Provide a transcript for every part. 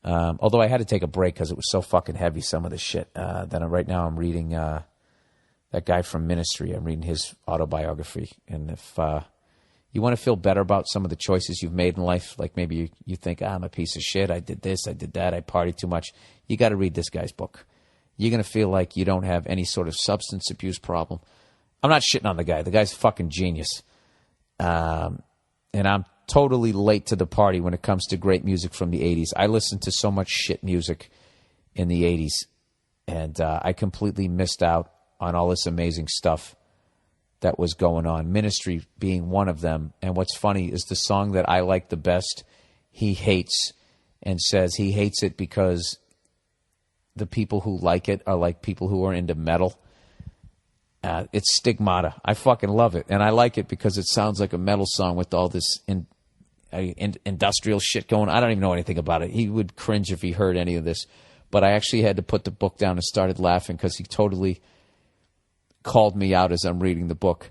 Although I had to take a break because it was so fucking heavy, some of the shit. Then right now I'm reading that guy from Ministry. I'm reading his autobiography. And if you want to feel better about some of the choices you've made in life, like maybe you think, I'm a piece of shit, I did this, I did that, I partied too much, you got to read this guy's book. You're going to feel like you don't have any sort of substance abuse problem. I'm not shitting on the guy. The guy's a fucking genius. And I'm totally late to the party when it comes to great music from the 80s. I listened to so much shit music in the 80s, and I completely missed out on all this amazing stuff that was going on, Ministry being one of them. And what's funny is the song that I like the best, he hates, and says he hates it because the people who like it are like people who are into metal. It's Stigmata. I fucking love it. And I like it because it sounds like a metal song with all this industrial shit going on. I don't even know anything about it. He would cringe if he heard any of this. But I actually had to put the book down and started laughing because he totally called me out as I'm reading the book.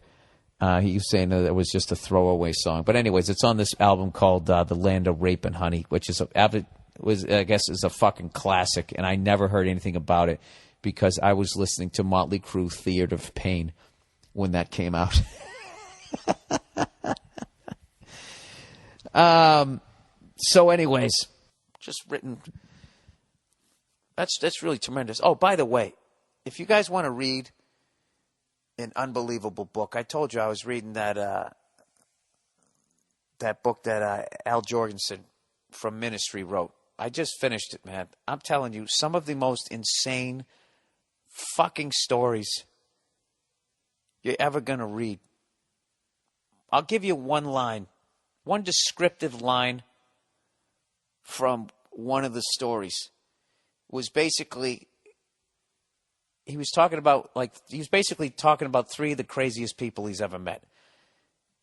He was saying that it was just a throwaway song. But anyways, it's on this album called The Land of Rape and Honey, which is I guess is a fucking classic. And I never heard anything about it because I was listening to Motley Crue Theater of Pain when that came out. So anyways, just written. That's really tremendous. Oh, by the way, if you guys want to read an unbelievable book, I told you I was reading that book that Al Jourgensen from Ministry wrote. I just finished it, man. I'm telling you, some of the most insane fucking stories you're ever going to read. I'll give you one line, one descriptive line from one of the stories. It was basically, he was basically talking about three of the craziest people he's ever met.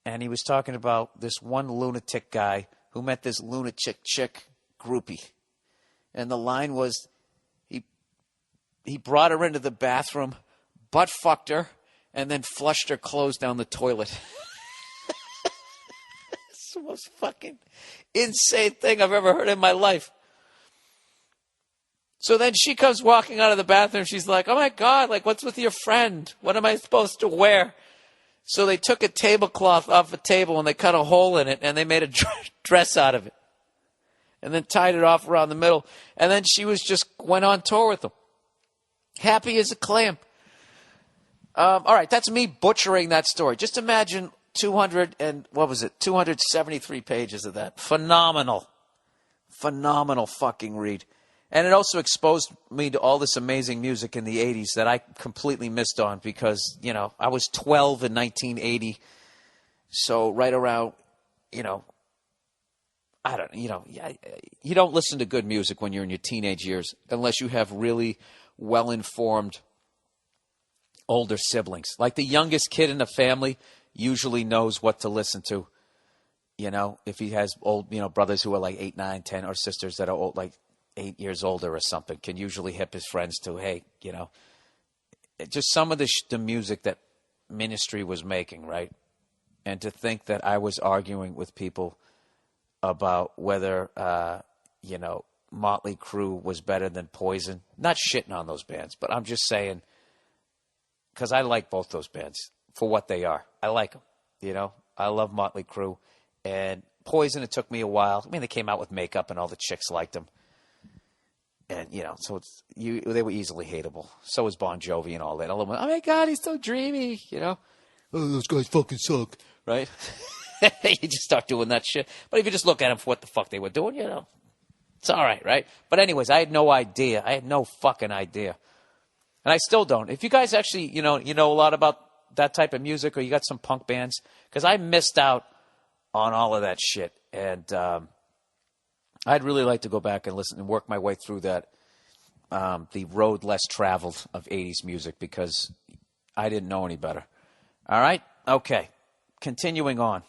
And he was talking about this one lunatic guy who met this lunatic chick groupie. And the line was, he brought her into the bathroom, butt fucked her, and then flushed her clothes down the toilet. It's the most fucking insane thing I've ever heard in my life. So then she comes walking out of the bathroom. She's like, oh my God, like, what's with your friend? What am I supposed to wear? So they took a tablecloth off a table and they cut a hole in it and they made a dress out of it. And then tied it off around the middle. And then she went on tour with them. Happy as a clam. All right, that's me butchering that story. Just imagine 273 pages of that. Phenomenal fucking read. And it also exposed me to all this amazing music in the 80s that I completely missed on because, I was 12 in 1980. So right around, you don't listen to good music when you're in your teenage years unless you have really well-informed older siblings. Like the youngest kid in the family usually knows what to listen to. If he has old, brothers who are like 8, 9, 10, or sisters that are old, like 8 years older or something, can usually hip his friends to, hey, just some of the music that Ministry was making, right? And to think that I was arguing with people about whether, Motley Crue was better than Poison. Not shitting on those bands, but I'm just saying, because I like both those bands for what they are. I like them, I love Motley Crue. And Poison, it took me a while. I mean, they came out with makeup and all the chicks liked them. And, so they were easily hateable. So was Bon Jovi and all that. Oh my God, he's so dreamy, Oh, those guys fucking suck, right? You just start doing that shit. But if you just look at them for what the fuck they were doing, it's all right? But anyways, I had no idea. I had no fucking idea. And I still don't. If you guys actually, you know a lot about that type of music, or you got some punk bands, because I missed out on all of that shit. And I'd really like to go back and listen and work my way through that, the road less traveled of 80s music, because I didn't know any better. All right? Okay. Continuing on.